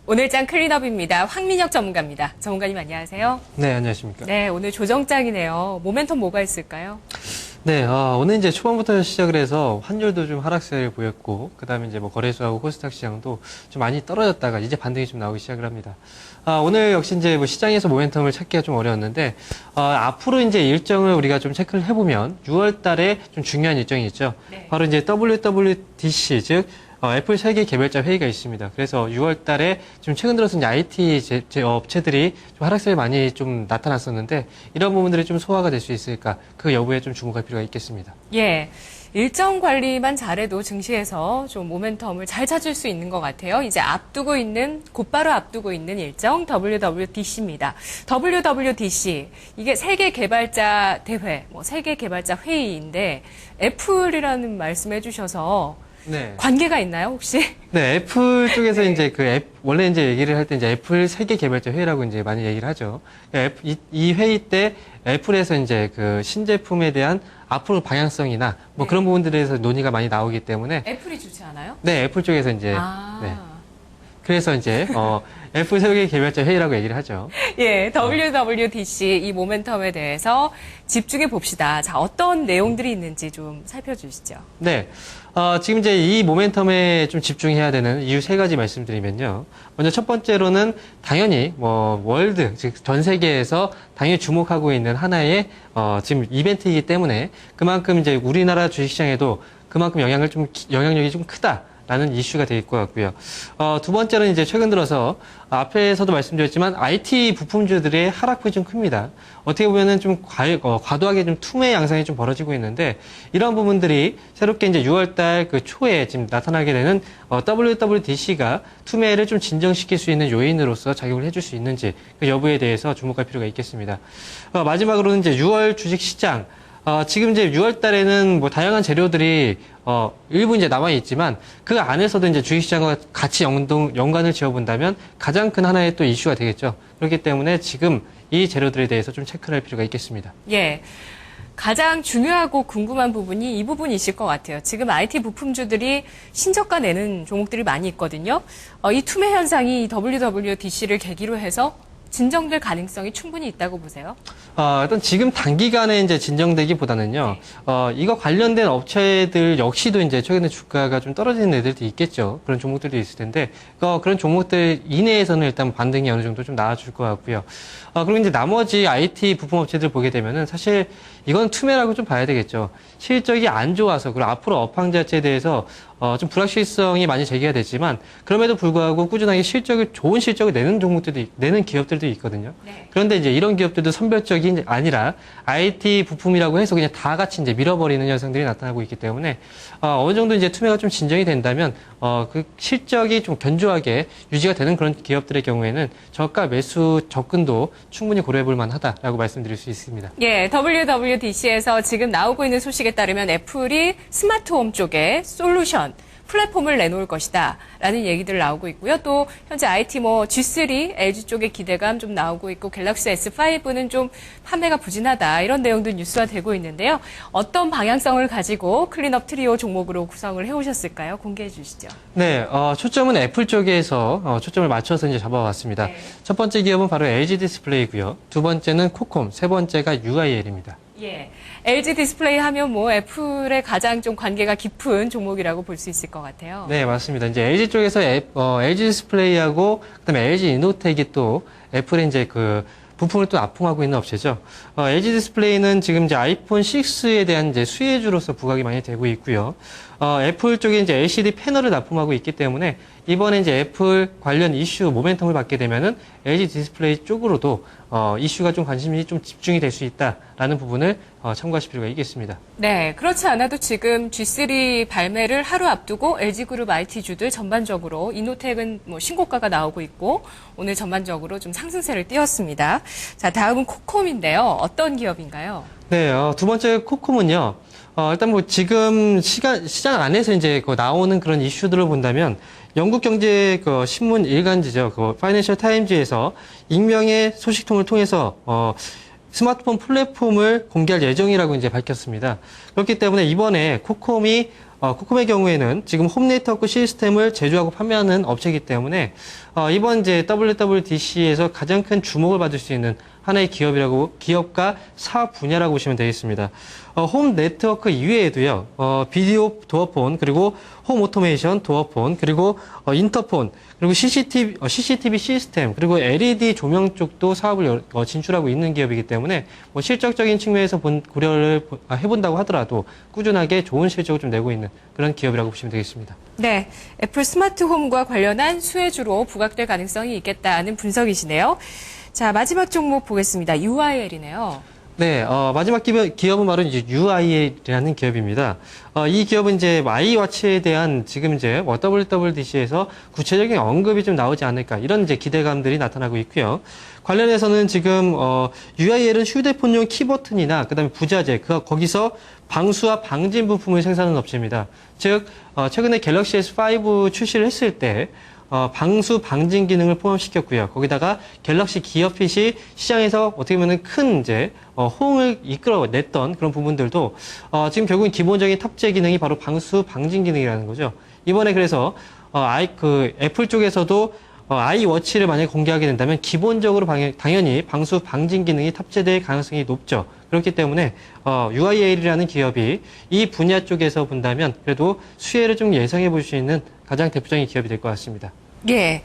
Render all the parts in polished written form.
오늘장 클린업입니다. 황민혁 전문가입니다. 전문가님 안녕하세요. 네, 안녕하십니까. 네, 오늘 조정장이네요. 모멘텀 뭐가 있을까요? 네, 오늘 이제 초반부터 시작을 해서 환율도 좀 하락세를 보였고, 그 다음에 이제 뭐 거래소하고 코스닥 시장도 좀 많이 떨어졌다가 이제 반등이 좀 나오기 시작을 합니다. 오늘 역시 이제 뭐 시장에서 모멘텀을 찾기가 좀 어려웠는데, 앞으로 이제 일정을 우리가 좀 체크를 해보면 6월 달에 좀 중요한 일정이 있죠. 네. 바로 이제 WWDC, 즉, 애플 세계 개발자 회의가 있습니다. 그래서 6월 달에 지금 최근 들어서 이제 IT 업체들이 좀 하락세를 많이 좀 나타났었는데 이런 부분들이 좀 소화가 될 수 있을까? 그 여부에 좀 주목할 필요가 있겠습니다. 예. 일정 관리만 잘해도 증시에서 좀 모멘텀을 잘 찾을 수 있는 것 같아요. 이제 곧바로 앞두고 있는 일정 WWDC입니다. WWDC, 이게 세계 개발자 대회, 세계 개발자 회의인데 애플이라는 말씀해 주셔서 네. 관계가 있나요, 혹시? 네, 애플 쪽에서 이제 원래 이제 얘기를 할 때 이제 애플 세계 개발자 회의라고 이제 많이 얘기를 하죠. 이 회의 때 애플에서 이제 그 신제품에 대한 앞으로 방향성이나 뭐 네. 그런 부분들에 대해서 논의가 많이 나오기 때문에 애플이 주최하나요? 네, 애플 쪽에서 이제 네. 그래서 이제 애플 세계 개발자 회의라고 얘기를 하죠. 예, WWDC 이 모멘텀에 대해서 집중해 봅시다. 자, 어떤 내용들이 있는지 좀 살펴주시죠. 네. 지금 이제 이 모멘텀에 좀 집중해야 되는 이유 세 가지 말씀드리면요. 먼저 첫 번째로는 당연히 월드, 즉 전 세계에서 당연히 주목하고 있는 하나의 지금 이벤트이기 때문에 그만큼 이제 우리나라 주식시장에도 그만큼 영향력이 좀 크다. 라는 이슈가 되실 것 같고요. 두 번째는 이제 최근 들어서 앞에서도 말씀드렸지만 IT 부품주들의 하락폭이 좀 큽니다. 어떻게 보면은 좀 과도하게 좀 투매 양상이 좀 벌어지고 있는데 이런 부분들이 새롭게 이제 6월달 그 초에 지금 나타나게 되는 WWDC가 투매를 좀 진정시킬 수 있는 요인으로서 작용을 해줄 수 있는지 그 여부에 대해서 주목할 필요가 있겠습니다. 마지막으로는 이제 6월 주식 시장. 지금 이제 6월 달에는 뭐 다양한 재료들이 일부 이제 남아 있지만 그 안에서도 이제 주식시장과 같이 연관을 지어본다면 가장 큰 하나의 또 이슈가 되겠죠. 그렇기 때문에 지금 이 재료들에 대해서 좀 체크를 할 필요가 있겠습니다. 예. 가장 중요하고 궁금한 부분이 이 부분이실 것 같아요. 지금 IT 부품주들이 신저가 내는 종목들이 많이 있거든요. 이 투매 현상이 WWDC를 계기로 해서 진정될 가능성이 충분히 있다고 보세요? 일단 지금 단기간에 이제 진정되기보다는요, 이거 관련된 업체들 역시도 이제 최근에 주가가 좀 떨어지는 애들도 있겠죠. 그런 종목들도 있을 텐데, 그런 종목들 이내에서는 일단 반등이 어느 정도 좀 나아질 것 같고요. 그리고 이제 나머지 IT 부품 업체들 보게 되면은 사실 이건 투매라고 좀 봐야 되겠죠. 실적이 안 좋아서, 그리고 앞으로 업황 자체에 대해서 좀 불확실성이 많이 제기가 됐지만, 그럼에도 불구하고 꾸준하게 좋은 실적을 내는 기업들도 있거든요. 네. 그런데 이제 이런 기업들도 선별적이 아니라 IT 부품이라고 해서 그냥 다 같이 이제 밀어버리는 현상들이 나타나고 있기 때문에, 어느 정도 이제 투매가 좀 진정이 된다면, 그 실적이 좀 견조하게 유지가 되는 그런 기업들의 경우에는 저가 매수 접근도 충분히 고려해 볼 만하다라고 말씀드릴 수 있습니다. 예, WWDC에서 지금 나오고 있는 소식에 따르면 애플이 스마트홈 쪽에 솔루션, 플랫폼을 내놓을 것이다 라는 얘기들 나오고 있고요. 또 현재 IT G3, LG 쪽의 기대감 좀 나오고 있고 갤럭시 S5는 좀 판매가 부진하다 이런 내용도 뉴스화되고 있는데요. 어떤 방향성을 가지고 클린업 트리오 종목으로 구성을 해오셨을까요? 공개해 주시죠. 네, 초점은 애플 쪽에서 초점을 맞춰서 이제 잡아왔습니다. 네. 첫 번째 기업은 바로 LG 디스플레이고요. 두 번째는 코콤, 세 번째가 UIL입니다. 예. LG 디스플레이 하면 애플의 가장 좀 관계가 깊은 종목이라고 볼 수 있을 것 같아요. 네, 맞습니다. 이제 LG 쪽에서 LG 디스플레이하고 그다음에 LG 이노텍이 또 애플의 이제 그 부품을 또 납품하고 있는 업체죠. LG 디스플레이는 지금 이제 아이폰 6에 대한 이제 수혜주로서 부각이 많이 되고 있고요. 애플 쪽에 이제 LCD 패널을 납품하고 있기 때문에 이번에 이제 애플 관련 이슈 모멘텀을 받게 되면은 LG 디스플레이 쪽으로도 이슈가 좀 관심이 좀 집중이 될 수 있다라는 부분을 참고하실 필요가 있겠습니다. 네, 그렇지 않아도 지금 G3 발매를 하루 앞두고 LG그룹 IT주들 전반적으로 이노텍은 신고가가 나오고 있고 오늘 전반적으로 좀 상승세를 띄웠습니다. 자, 다음은 코콤인데요. 어떤 기업인가요? 네, 두 번째 코콤은요. 일단 지금 시장 안에서 이제 나오는 그런 이슈들을 본다면 영국 경제 신문 일간지죠. 파이낸셜 타임즈에서 익명의 소식통을 통해서 스마트폰 플랫폼을 공개할 예정이라고 이제 밝혔습니다. 그렇기 때문에 이번에 코콤이 코콤의 경우에는 지금 홈 네트워크 시스템을 제조하고 판매하는 업체이기 때문에 이번 이제 WWDC에서 가장 큰 주목을 받을 수 있는 하나의 기업과 사업 분야라고 보시면 되겠습니다. 홈 네트워크 이외에도요, 비디오 도어폰, 그리고 홈 오토메이션 도어폰, 그리고 인터폰, 그리고 CCTV 시스템, 그리고 LED 조명 쪽도 사업을 진출하고 있는 기업이기 때문에 뭐 실적적인 측면에서 고려를 해본다고 하더라도 꾸준하게 좋은 실적을 좀 내고 있는 그런 기업이라고 보시면 되겠습니다. 네, 애플 스마트홈과 관련한 수혜주로 부각될 가능성이 있겠다는 분석이시네요. 자, 마지막 종목 보겠습니다. UIL이네요. 네, 마지막 기업은 바로 이제 UIL이라는 기업입니다. 이 기업은 이제 아이워치에 대한 지금 이제 WWDC에서 구체적인 언급이 좀 나오지 않을까 이런 이제 기대감들이 나타나고 있고요. 관련해서는 지금 UIL은 휴대폰용 키버튼이나 그다음에 부자재, 거기서 방수와 방진 부품을 생산하는 업체입니다. 즉, 최근에 갤럭시 S5 출시를 했을 때 방수, 방진 기능을 포함시켰고요. 거기다가 갤럭시 기어핏이 시장에서 어떻게 보면 큰 이제 호응을 이끌어냈던 그런 부분들도 지금 결국은 기본적인 탑재 기능이 바로 방수, 방진 기능이라는 거죠. 이번에 그래서 애플 쪽에서도 아이워치를 만약에 공개하게 된다면 기본적으로 당연히 방수, 방진 기능이 탑재될 가능성이 높죠. 그렇기 때문에 UIL이라는 기업이 이 분야 쪽에서 본다면 그래도 수혜를 좀 예상해 볼 수 있는 가장 대표적인 기업이 될 것 같습니다. 예.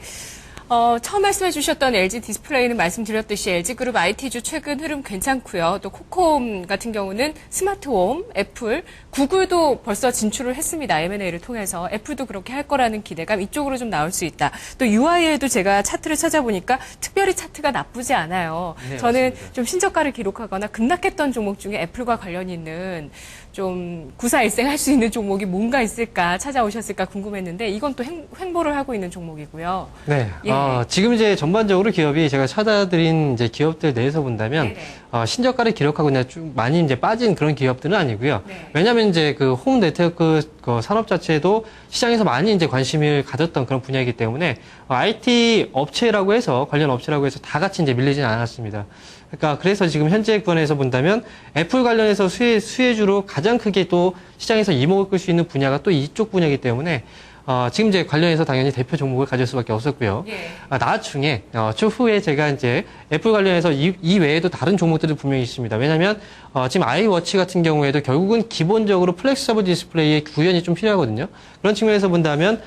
처음 말씀해 주셨던 LG 디스플레이는 말씀드렸듯이 LG그룹 IT주 최근 흐름 괜찮고요. 또 코콤 같은 경우는 스마트홈, 애플, 구글도 벌써 진출을 했습니다. M&A를 통해서. 애플도 그렇게 할 거라는 기대감 이쪽으로 좀 나올 수 있다. 또 UIL도 제가 차트를 찾아보니까 특별히 차트가 나쁘지 않아요. 네, 저는 맞습니다. 좀 신저가를 기록하거나 급락했던 종목 중에 애플과 관련이 있는 좀 구사일생할 수 있는 종목이 뭔가 있을까 찾아오셨을까 궁금했는데 이건 또 횡보를 하고 있는 종목이고요. 네. 예. 지금 이제 전반적으로 기업이 제가 찾아드린 이제 기업들 내에서 본다면 네네. 신저가를 기록하고 그냥 좀 많이 이제 빠진 그런 기업들은 아니고요. 네. 왜냐하면 이제 그 홈 네트워크 산업 자체도 시장에서 많이 이제 관심을 가졌던 그런 분야이기 때문에 IT 업체라고 해서 관련 업체라고 해서 다 같이 이제 밀리지는 않았습니다. 그러니까 그래서 지금 현재 구간에서 본다면 애플 관련해서 수혜주로 가장 크게 또 시장에서 이목을 끌 수 있는 분야가 또 이쪽 분야이기 때문에 지금 이제 관련해서 당연히 대표 종목을 가질 수밖에 없었고요. 예. 나중에 추후에 제가 이제 애플 관련해서 이 외에도 다른 종목들이 분명히 있습니다. 왜냐하면 지금 아이워치 같은 경우에도 결국은 기본적으로 플렉서블 디스플레이의 구현이 좀 필요하거든요. 그런 측면에서 본다면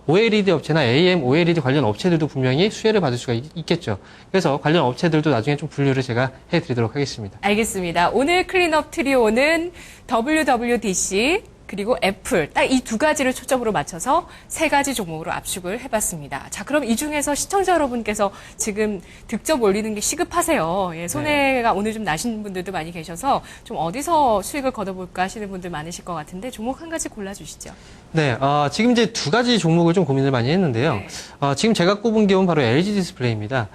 OLED 업체나 AM, OLED 관련 업체들도 분명히 수혜를 받을 수가 있겠죠. 그래서 관련 업체들도 나중에 좀 분류를 제가 해드리도록 하겠습니다. 알겠습니다. 오늘 클린업 트리오는 WWDC 그리고 애플 딱 이 두 가지를 초점으로 맞춰서 세 가지 종목으로 압축을 해봤습니다. 자, 그럼 이 중에서 시청자 여러분께서 지금 득점 올리는 게 시급하세요. 예, 손해가 오늘 좀 나신 분들도 많이 계셔서 좀 어디서 수익을 거둬볼까 하시는 분들 많으실 것 같은데 종목 한 가지 골라주시죠. 네, 지금 이제 두 가지 종목을 좀 고민을 많이 했는데요. 네. 지금 제가 꼽은 기업은 바로 LG 디스플레이입니다.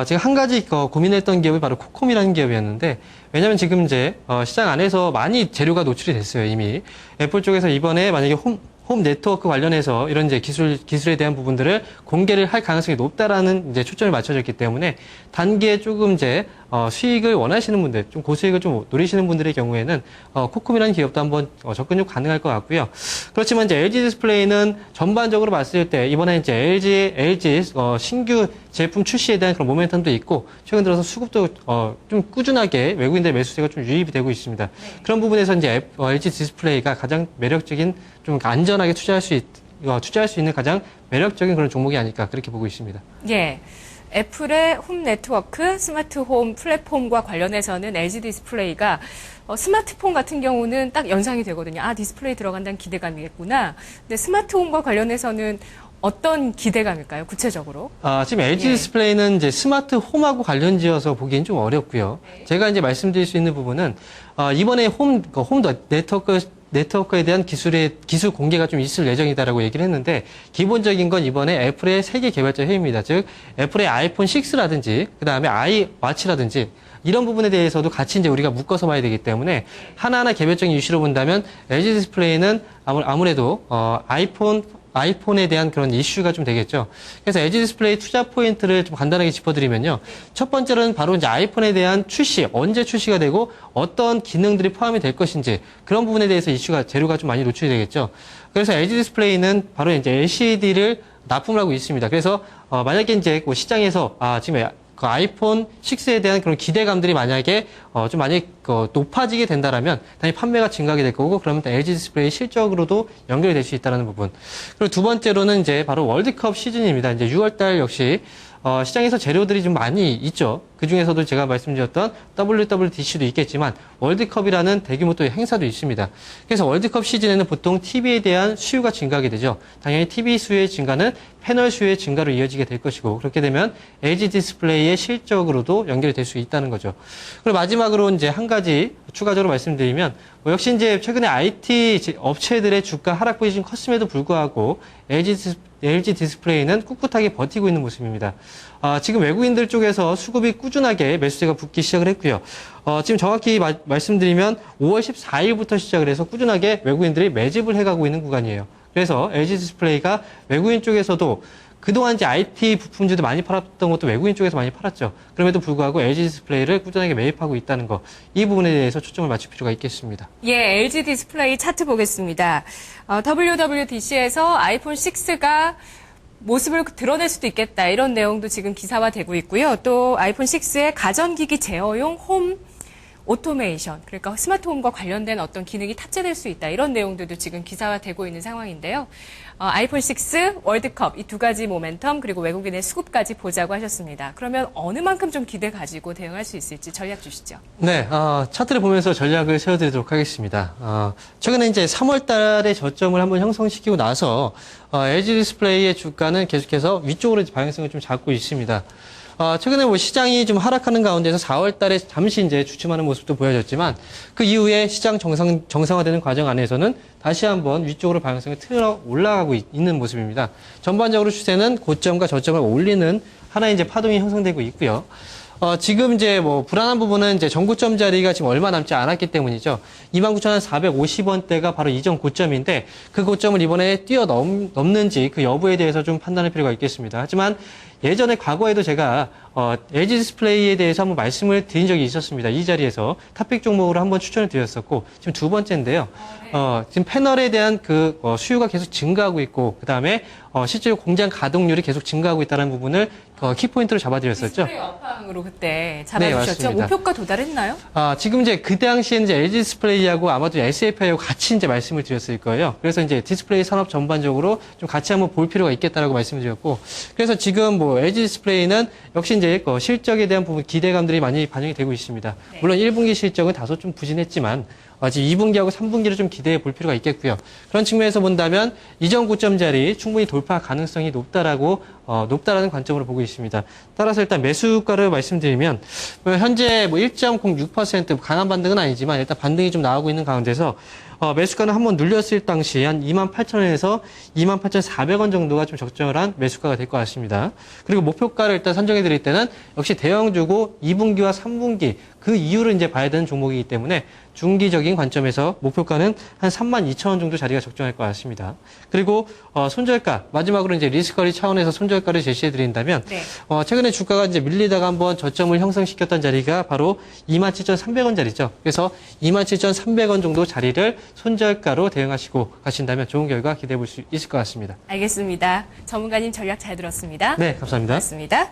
제가 한 가지 고민했던 기업이 바로 코콤이라는 기업이었는데, 왜냐면 지금 이제 시장 안에서 많이 재료가 노출이 됐어요, 이미. 애플 쪽에서 이번에 만약에 홈 네트워크 관련해서 이런 이제 기술에 대한 부분들을 공개를 할 가능성이 높다라는 이제 초점이 맞춰졌기 때문에 단기에 조금 이제 수익을 원하시는 분들, 좀 고수익을 좀 노리시는 분들의 경우에는 코콤이라는 기업도 한번 접근 좀 가능할 것 같고요. 그렇지만 이제 LG 디스플레이는 전반적으로 봤을 때 이번에 이제 LG 신규 제품 출시에 대한 그런 모멘텀도 있고 최근 들어서 수급도 좀 꾸준하게 외국인들 매수세가 좀 유입이 되고 있습니다. 그런 부분에서 이제 LG 디스플레이가 가장 매력적인 좀 안전하게 투자할 수 있는 가장 매력적인 그런 종목이 아닐까 그렇게 보고 있습니다. 예. 애플의 홈 네트워크, 스마트홈 플랫폼과 관련해서는 LG 디스플레이가 스마트폰 같은 경우는 딱 연상이 되거든요. 아, 디스플레이 들어간다는 기대감이겠구나. 근데 스마트홈과 관련해서는 어떤 기대감일까요? 구체적으로? 지금 LG 예. 디스플레이는 이제 스마트 홈하고 관련지어서 보기엔 좀 어렵고요. 네. 제가 이제 말씀드릴 수 있는 부분은 이번에 홈 네트워크에 대한 기술 공개가 좀 있을 예정이다라고 얘기를 했는데 기본적인 건 이번에 애플의 세계 개발자 회의입니다. 즉 애플의 아이폰 6라든지 그다음에 아이워치라든지 이런 부분에 대해서도 같이 이제 우리가 묶어서 봐야 되기 때문에 하나하나 개별적인 이슈로 본다면 LG 디스플레이는 아무래도 아이폰 아이폰에 대한 그런 이슈가 좀 되겠죠. 그래서 LG 디스플레이 투자 포인트를 좀 간단하게 짚어드리면요. 첫 번째로는 바로 이제 아이폰에 대한 출시, 언제 출시가 되고 어떤 기능들이 포함이 될 것인지 그런 부분에 대해서 재료가 좀 많이 노출이 되겠죠. 그래서 LG 디스플레이는 바로 이제 LCD를 납품을 하고 있습니다. 그래서 만약에 이제 뭐 시장에서 지금 그 아이폰 6에 대한 그런 기대감들이 만약에 좀 많이 높아지게 된다라면 당연히 판매가 증가하게 될 거고 그러면 LG 디스플레이 실적으로도 연결이 될 수 있다는 부분. 그리고 두 번째로는 이제 바로 월드컵 시즌입니다. 이제 6월달 역시 시장에서 재료들이 좀 많이 있죠. 그 중에서도 제가 말씀드렸던 WWDC도 있겠지만 월드컵이라는 대규모 또 행사도 있습니다. 그래서 월드컵 시즌에는 보통 TV에 대한 수요가 증가하게 되죠. 당연히 TV 수요의 증가는 패널 수요의 증가로 이어지게 될 것이고 그렇게 되면 LG 디스플레이의 실적으로도 연결이 될 수 있다는 거죠. 그리고 마지막으로 이제 한 가지 추가적으로 말씀드리면 역시 이제 최근에 IT 업체들의 주가 하락폭이 좀 컸음에도 불구하고 LG 디스플레이는 꿋꿋하게 버티고 있는 모습입니다. 지금 외국인들 쪽에서 수급이 꾸준하게 매수세가 붙기 시작을 했고요. 지금 정확히 말씀드리면 5월 14일부터 시작을 해서 꾸준하게 외국인들이 매집을 해가고 있는 구간이에요. 그래서 LG 디스플레이가 외국인 쪽에서도 그동안 이제 IT 부품주도 많이 팔았던 것도 외국인 쪽에서 많이 팔았죠. 그럼에도 불구하고 LG 디스플레이를 꾸준하게 매입하고 있다는 거, 이 부분에 대해서 초점을 맞출 필요가 있겠습니다. 예, LG 디스플레이 차트 보겠습니다. WWDC에서 아이폰 6가 모습을 드러낼 수도 있겠다. 이런 내용도 지금 기사화되고 있고요. 또 아이폰 6의 가전기기 제어용 홈 오토메이션, 그러니까 스마트홈과 관련된 어떤 기능이 탑재될 수 있다. 이런 내용들도 지금 기사화되고 있는 상황인데요. 아이폰 6, 월드컵 이 두 가지 모멘텀 그리고 외국인의 수급까지 보자고 하셨습니다. 그러면 어느 만큼 좀 기대 가지고 대응할 수 있을지 전략 주시죠. 네, 차트를 보면서 전략을 세워드리도록 하겠습니다. 최근에 이제 3월 달에 저점을 한번 형성시키고 나서 LG 디스플레이의 주가는 계속해서 위쪽으로 방향성을 좀 잡고 있습니다. 최근에 뭐 시장이 좀 하락하는 가운데서 4월 달에 잠시 이제 주춤하는 모습도 보여졌지만 그 이후에 시장 정상화되는 과정 안에서는 다시 한번 위쪽으로 방향성을 틀어 올라가고 있는 모습입니다. 전반적으로 추세는 고점과 저점을 올리는 하나의 이제 파동이 형성되고 있고요. 지금 이제 뭐 불안한 부분은 이제 전고점 자리가 지금 얼마 남지 않았기 때문이죠. 29,450원대가 바로 이전 고점인데 그 고점을 이번에 뛰어넘는지 그 여부에 대해서 좀 판단할 필요가 있겠습니다. 하지만 예전에 과거에도 제가 LG 디스플레이에 대해서 한번 말씀을 드린 적이 있었습니다. 이 자리에서 탑픽 종목으로 한번 추천을 드렸었고 지금 두 번째인데요. 지금 패널에 대한 그 수요가 계속 증가하고 있고 그 다음에 실제로 공장 가동률이 계속 증가하고 있다는 부분을 키포인트로 잡아드렸었죠. 디스플레이 업황으로 그때 잡아주셨죠. 네, 목표가 도달했나요? 지금 이제 그 당시에 이제 LG 디스플레이하고 아마도 SFI하고 같이 이제 말씀을 드렸을 거예요. 그래서 이제 디스플레이 산업 전반적으로 좀 같이 한번 볼 필요가 있겠다라고 말씀을 드렸고, 그래서 지금 뭐 LG 디스플레이는 역시 이제 실적에 대한 부분 기대감들이 많이 반영이 되고 있습니다. 네. 물론 1분기 실적은 다소 좀 부진했지만 지금 2분기하고 3분기를 좀 기대해 볼 필요가 있겠고요. 그런 측면에서 본다면 이전 고점 자리 충분히 돌파 가능성이 높다라는 관점으로 보고 있습니다. 따라서 일단 매수가를 말씀드리면 현재 뭐 1.06% 강한 반등은 아니지만 일단 반등이 좀 나오고 있는 가운데서 매수가는 한번 눌렸을 당시 한 28,000원에서 28,400원 정도가 좀 적절한 매수가가 될 것 같습니다. 그리고 목표가를 일단 선정해 드릴 때는 역시 대형주고 2분기와 3분기 그 이유를 이제 봐야 되는 종목이기 때문에 중기적인 관점에서 목표가는 한 32,000원 정도 자리가 적정할 것 같습니다. 그리고 손절가 마지막으로 이제 리스크거리 차원에서 손절가를 제시해 드린다면 네. 최근에 주가가 이제 밀리다가 한번 저점을 형성시켰던 자리가 바로 27,300원 자리죠. 그래서 27,300원 정도 자리를 손절가로 대응하시고 가신다면 좋은 결과 기대해 볼 수 있을 것 같습니다. 알겠습니다. 전문가님 전략 잘 들었습니다. 네, 감사합니다. 고맙습니다.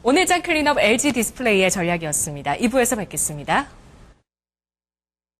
오늘 장 클린업 LG 디스플레이의 전략이었습니다. 2부에서 뵙겠습니다.